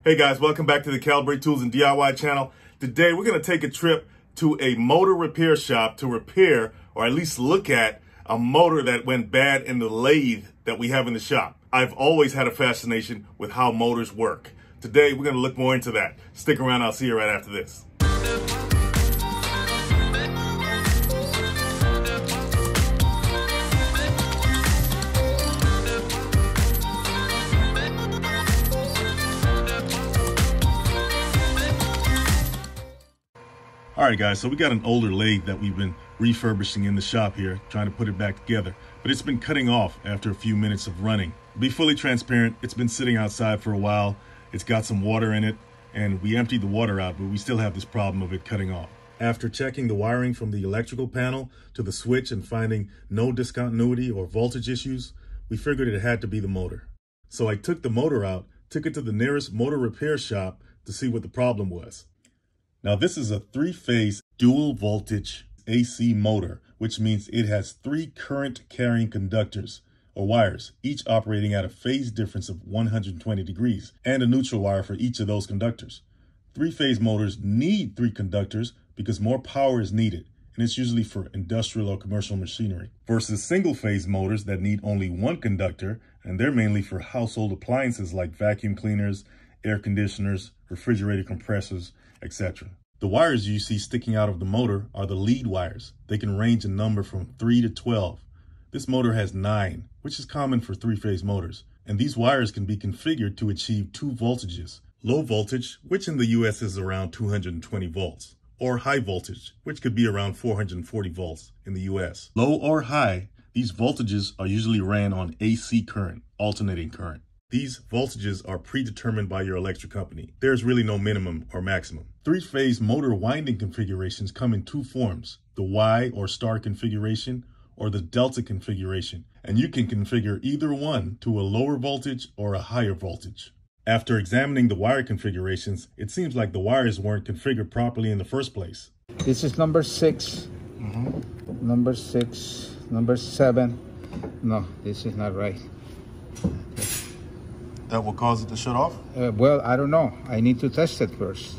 Hey guys, welcome back to the Calibrate Tools and DIY channel. Today we're going to take a trip to a motor repair shop to repair, or at least look at, a motor that went bad in the lathe that we have in the shop. I've always had a fascination with how motors work. Today we're going to look more into that. Stick around, I'll see you right after this. All right, guys, so we got an older lathe that we've been refurbishing in the shop here, trying to put it back together, but it's been cutting off after a few minutes of running. To be fully transparent, it's been sitting outside for a while. It's got some water in it, and we emptied the water out, but we still have this problem of it cutting off. After checking the wiring from the electrical panel to the switch and finding no discontinuity or voltage issues, we figured it had to be the motor. So I took the motor out, took it to the nearest motor repair shop to see what the problem was. Now, this is a three-phase dual voltage AC motor, which means it has three current carrying conductors or wires, each operating at a phase difference of 120 degrees, and a neutral wire for each of those conductors. Three-phase motors need three conductors because more power is needed, and it's usually for industrial or commercial machinery, versus single-phase motors that need only one conductor, and they're mainly for household appliances like vacuum cleaners, air conditioners, refrigerator compressors, etc. The wires you see sticking out of the motor are the lead wires. They can range in number from 3 to 12. This motor has 9, which is common for three-phase motors. And these wires can be configured to achieve two voltages: low voltage, which in the US is around 220 volts, or high voltage, which could be around 440 volts in the US. Low or high, these voltages are usually ran on AC current, alternating current. These voltages are predetermined by your electric company. There's really no minimum or maximum. Three-phase motor winding configurations come in two forms: the Y or star configuration or the delta configuration, and you can configure either one to a lower voltage or a higher voltage. After examining the wire configurations, it seems like the wires weren't configured properly in the first place. This is number 6. Number 6, number 7. No, this is not right. That will cause it to shut off? Well, I don't know. I need to test it first.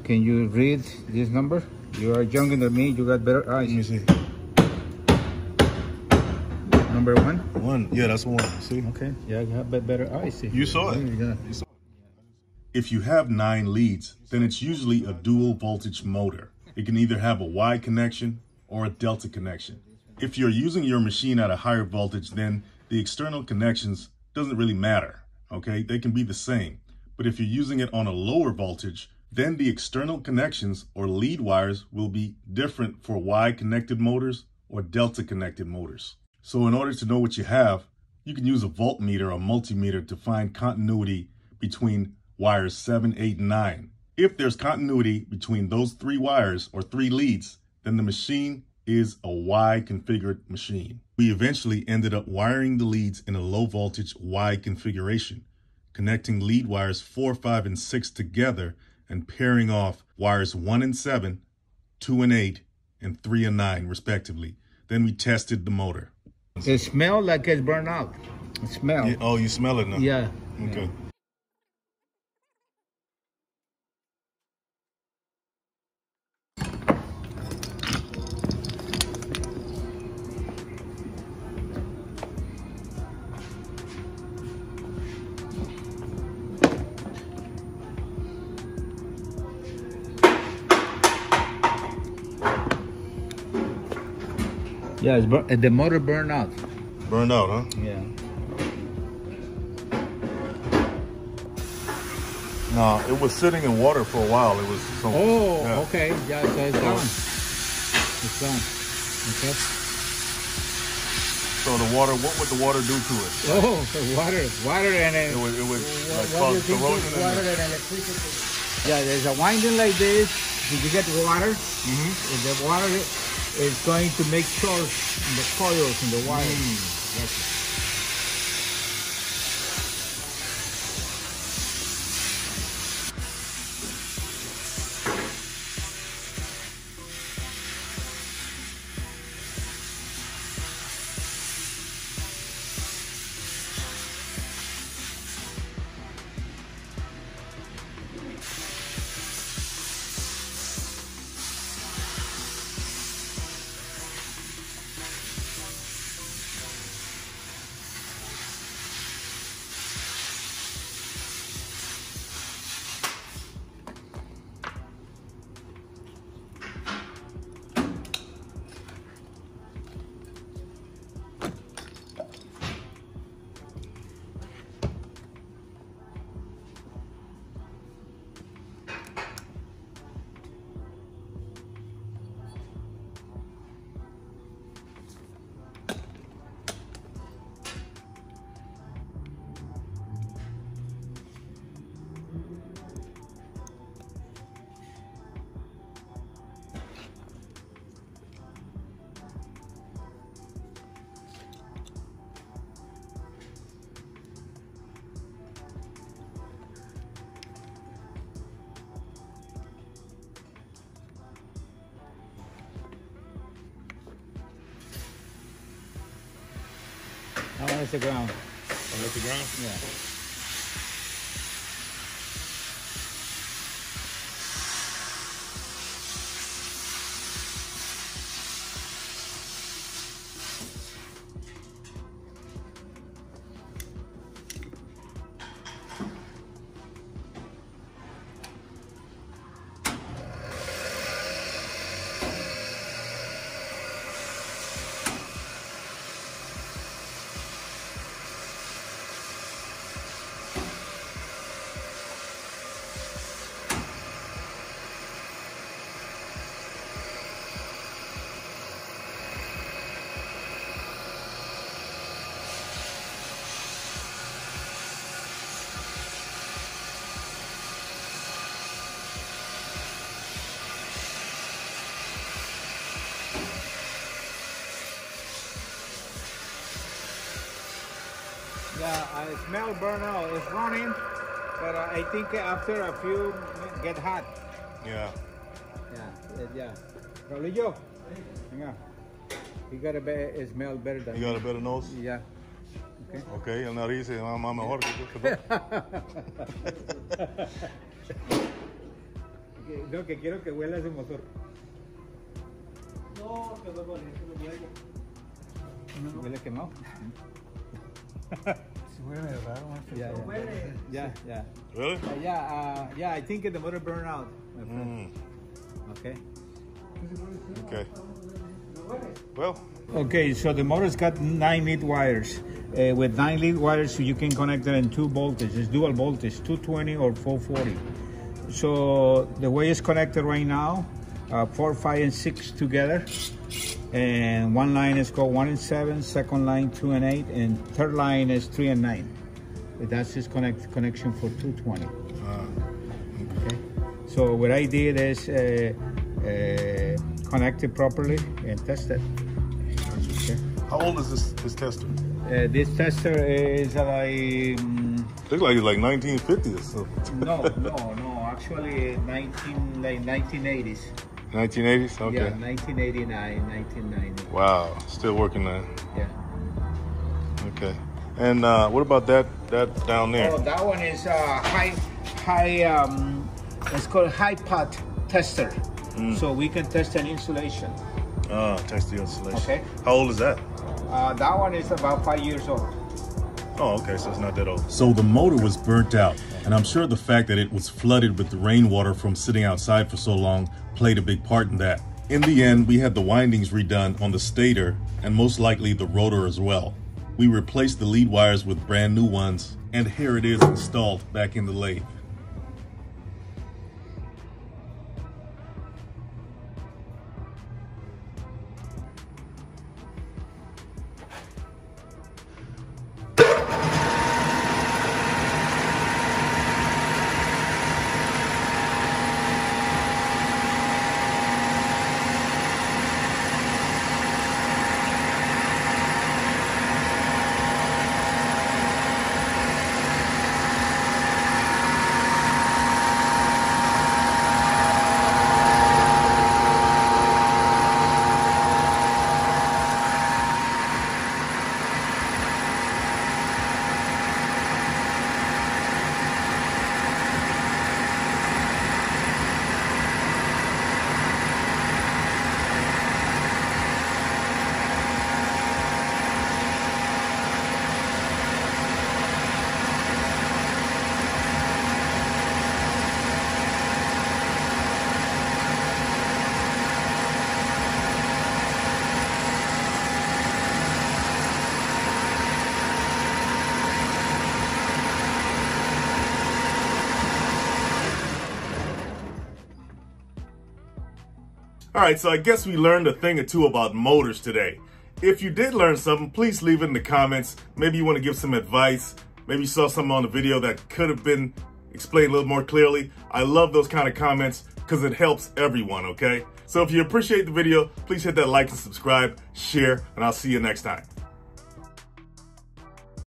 Can you read this number? You are younger than me. You got better eyes. Let me see. Number 1? 1. Yeah, that's 1. See? Okay. Yeah, you have better eyes. See? You saw it. Yeah. You saw it. If you have 9 leads, then it's usually a dual voltage motor. It can either have a Y connection or a delta connection. If you're using your machine at a higher voltage, then the external connections doesn't really matter, okay? They can be the same. But if you're using it on a lower voltage, then the external connections or lead wires will be different for Y connected motors or delta connected motors. So in order to know what you have, you can use a voltmeter or multimeter to find continuity between wires 7, 8, and 9. If there's continuity between those 3 wires or 3 leads, then the machine is a Y configured machine. We eventually ended up wiring the leads in a low voltage Y configuration, connecting lead wires 4, 5, and 6 together and pairing off wires 1 and 7, 2 and 8, and 3 and 9 respectively. Then we tested the motor. It smells like it's burned out. It smells. Yeah, oh, you smell it now? Yeah. Okay. Yeah. Yeah, the motor burned out. Burned out, huh? Yeah. No, it was sitting in water for a while. It was so. Oh, yeah. okay. Yeah, so it's gone. It's gone. Okay. So the water, what would the water do to it? Oh, the water and It would like what do you cause think corrosion. is water and electricity? Yeah, there's a winding like this. If you get water, the water is going to make shorts in the coils and the wires. That one is the ground. Oh, that's the ground? Yeah. Yeah, I smell burnout. It's running, but I think after a few get hot. Yeah. Yeah. Raulillo, hang on. You got a smell better than You got a better nose? Yeah. Okay. Okay, el nariz es más mejor que No, que quiero que huela ese motor. No, que huele quemado. Huele raro. Yeah. Really? Yeah, I think the motor burned out, my friend. Okay. Okay. Well. Okay, so the motor's got 9 lead wires. With 9 lead wires, you can connect it in 2 voltage. It's dual voltage, 220 or 440. So the way it's connected right now, 4, 5, and 6 together. And one line is called 1 and 7, second line 2 and 8, and third line is 3 and 9. That's his connection for 220. Okay. So what I did is connect it properly and test it. Okay. How old is this tester? This tester is like Looks like it's like 1950s or something. no. Actually, 1980s. 1980s? Okay. Yeah, 1989, 1990. Wow, still working there. Yeah. Okay. And what about that down there? Oh, that one is it's called high pot tester. So we can test an insulation. Test the insulation. Okay. How old is that? That one is about 5 years old. Oh, okay, so it's not that old. So the motor was burnt out, and I'm sure the fact that it was flooded with the rainwater from sitting outside for so long played a big part in that. In the end, we had the windings redone on the stator and most likely the rotor as well. We replaced the lead wires with brand new ones, and here it is installed back in the lathe. All right, so I guess we learned a thing or two about motors today. If you did learn something, please leave it in the comments. Maybe you want to give some advice. Maybe you saw something on the video that could have been explained a little more clearly. I love those kind of comments because it helps everyone, okay? So if you appreciate the video, please hit that like and subscribe, share, and I'll see you next time.